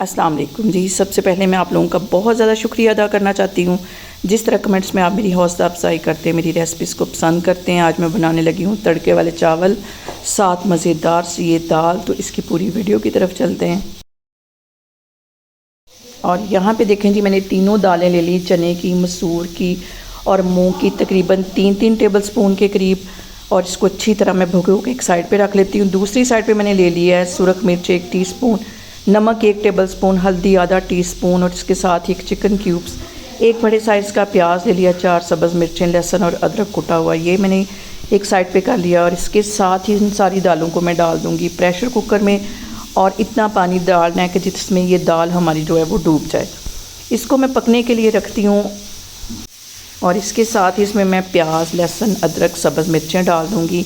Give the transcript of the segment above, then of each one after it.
अस्सलाम वालेकुम जी। सबसे पहले मैं आप लोगों का बहुत ज़्यादा शुक्रिया अदा करना चाहती हूँ जिस तरह कमेंट्स में आप मेरी हौसला अफजाई करते हैं, मेरी रेसिपीज़ को पसंद करते हैं। आज मैं बनाने लगी हूँ तड़के वाले चावल, साथ मज़ेदार सी ये दाल। तो इसकी पूरी वीडियो की तरफ चलते हैं। और यहाँ पे देखें जी, मैंने तीनों दालें ले ली, चने की, मसूर की और मूंग की, तकरीबन 3-3 टेबल स्पून के करीब। और इसको अच्छी तरह मैं भिगो के एक साइड पे रख लेती हूँ। दूसरी साइड पे मैंने ले लिया है सुरख मिर्च 1 टीस्पून, नमक 1 टेबल स्पून, हल्दी आधा टीस्पून और इसके साथ ही 1 चिकन क्यूब्स, 1 बड़े साइज़ का प्याज ले लिया, 4 सब्ज़ मिर्चें, लहसुन और अदरक कुटा हुआ, ये मैंने एक साइड पे कर लिया। और इसके साथ ही इन सारी दालों को मैं डाल दूँगी प्रेशर कुकर में। और इतना पानी डालना है कि जिसमें ये दाल हमारी जो है वो डूब जाए। इसको मैं पकने के लिए रखती हूँ। और इसके साथ ही इसमें मैं प्याज, लहसुन, अदरक, सब्ज़ मिर्चें डाल दूँगी।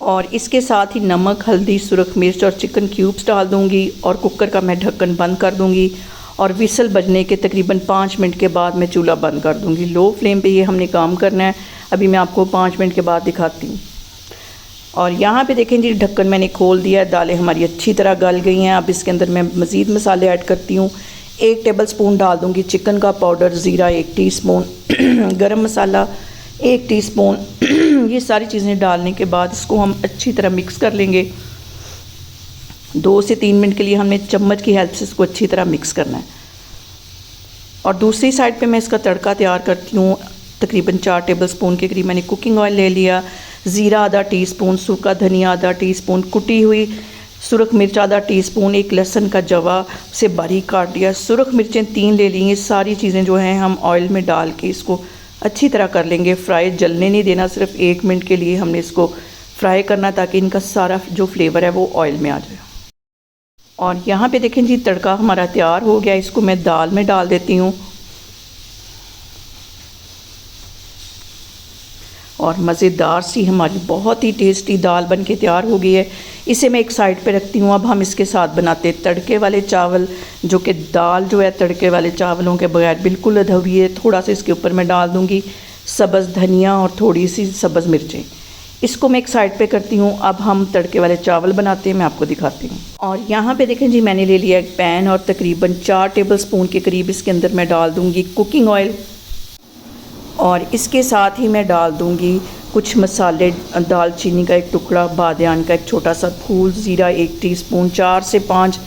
और इसके साथ ही नमक, हल्दी, सुरख मिर्च और चिकन क्यूब्स डाल दूँगी। और कुकर का मैं ढक्कन बंद कर दूँगी। और विसल बजने के तकरीबन 5 मिनट के बाद मैं चूल्हा बंद कर दूँगी। लो फ्लेम पे ये हमने काम करना है। अभी मैं आपको 5 मिनट के बाद दिखाती हूँ। और यहाँ पे देखें जी, ढक्कन मैंने खोल दिया, दालें हमारी अच्छी तरह गल गई हैं। अब इसके अंदर मैं मज़ीद मसाले ऐड करती हूँ। 1 टेबल स्पून डाल दूँगी चिकन का पाउडर, ज़ीरा 1 टीस्पून, गरम मसाला 1 टीस्पून। ये सारी चीज़ें डालने के बाद इसको हम अच्छी तरह मिक्स कर लेंगे। 2 से 3 मिनट के लिए हमने चम्मच की हेल्प से इसको अच्छी तरह मिक्स करना है। और दूसरी साइड पे मैं इसका तड़का तैयार करती हूँ। तकरीबन 4 टेबल स्पून के करीब मैंने कुकिंग ऑयल ले लिया, ज़ीरा आधा टीस्पून, सूखा धनिया आधा टीस्पून, कुटी हुई सुरख मिर्च आधा टीस्पून, 1 लहसुन का जवा से बारीक काट दिया, सुरख मिर्चें 3 ले ली। ये सारी चीज़ें जो हैं हम ऑयल में डाल के इसको अच्छी तरह कर लेंगे फ्राई। जलने नहीं देना, सिर्फ 1 मिनट के लिए हमने इसको फ्राई करना ताकि इनका सारा जो फ्लेवर है वो ऑयल में आ जाए। और यहाँ पे देखें जी, तड़का हमारा तैयार हो गया। इसको मैं दाल में डाल देती हूँ। और मज़ेदार सी हमारी बहुत ही टेस्टी दाल बन के तैयार हो गई है। इसे मैं एक साइड पे रखती हूँ। अब हम इसके साथ बनाते हैं तड़के वाले चावल, जो कि दाल जो है तड़के वाले चावलों के बगैर बिल्कुल अधूरी है। थोड़ा सा इसके ऊपर मैं डाल दूँगी सब्ज़ धनिया और थोड़ी सी सब्ज़ मिर्चें। इसको मैं एक साइड पे करती हूँ। अब हम तड़के वाले चावल बनाते हैं, मैं आपको दिखाती हूँ। और यहाँ पे देखें जी, मैंने ले लिया एक पैन और तकरीबन 4 टेबल स्पून के करीब इसके अंदर मैं डाल दूँगी कुकिंग ऑयल। और इसके साथ ही मैं डाल दूँगी कुछ मसाले, दालचीनी का 1 टुकड़ा, बादियान का 1 छोटा सा फूल, ज़ीरा 1 टीस्पून, 4 से 5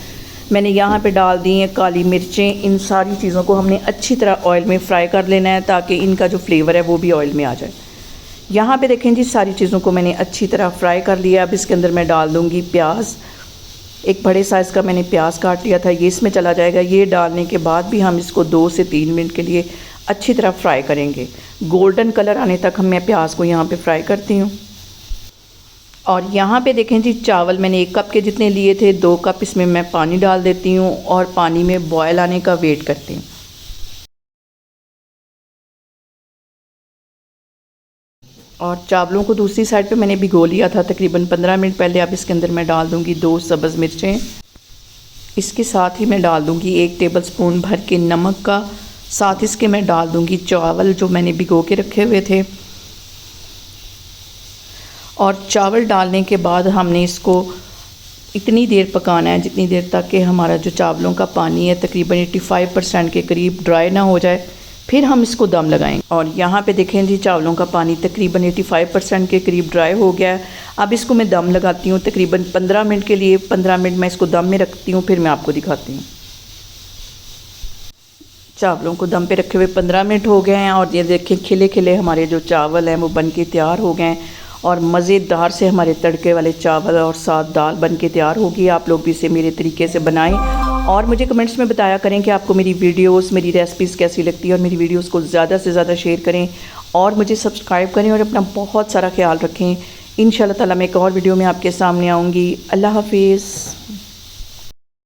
मैंने यहाँ पे डाल दी हैं काली मिर्चें। इन सारी चीज़ों को हमने अच्छी तरह ऑयल में फ्राई कर लेना है ताकि इनका जो फ्लेवर है वो भी ऑयल में आ जाए। यहाँ पे देखें जी, सारी चीज़ों को मैंने अच्छी तरह फ्राई कर लिया। अब इसके अंदर मैं डाल दूँगी प्याज। 1 बड़े साइज़ का मैंने प्याज काट लिया था, ये इसमें चला जाएगा। ये डालने के बाद भी हम इसको 2 से 3 मिनट के लिए अच्छी तरह फ्राई करेंगे। गोल्डन कलर आने तक मैं प्याज को यहाँ पे फ्राई करती हूँ। और यहाँ पे देखें जी, चावल मैंने 1 कप के जितने लिए थे, 2 कप इसमें मैं पानी डाल देती हूँ और पानी में बॉयल आने का वेट करती हूँ। और चावलों को दूसरी साइड पे मैंने भिगो लिया था तकरीबन 15 मिनट पहले। अब इसके अंदर मैं डाल दूँगी 2 सब्ज़ मिर्चें। इसके साथ ही मैं डाल दूँगी 1 टेबल स्पून भर के नमक का। साथ इसके मैं डाल दूँगी चावल जो मैंने भिगो के रखे हुए थे। और चावल डालने के बाद हमने इसको इतनी देर पकाना है जितनी देर तक कि हमारा जो चावलों का पानी है तकरीबन 85% के करीब ड्राई ना हो जाए। फिर हम इसको दम लगाएंगे। और यहाँ पे देखें जी, चावलों का पानी तकरीबन 85% के करीब ड्राई हो गया है। अब इसको मैं दम लगाती हूँ तकरीबन 15 मिनट के लिए। 15 मिनट मैं इसको दम में रखती हूँ, फिर मैं आपको दिखाती हूँ। चावलों को दम पे रखे हुए 15 मिनट हो गए हैं। और ये देखें, खिले खिले हमारे जो चावल हैं वो बन के तैयार हो गए हैं। और मज़ेदार से हमारे तड़के वाले चावल और साथ दाल बन के तैयार होगी। आप लोग भी इसे मेरे तरीके से बनाएं और मुझे कमेंट्स में बताया करें कि आपको मेरी वीडियोस, मेरी रेसिपीज़ कैसी लगती है। और मेरी वीडियोस को ज़्यादा से ज़्यादा शेयर करें और मुझे सब्सक्राइब करें और अपना बहुत सारा ख्याल रखें। इंशाअल्लाह ताला मैं एक और वीडियो में आपके सामने आऊँगी। अल्लाह हाफिज़।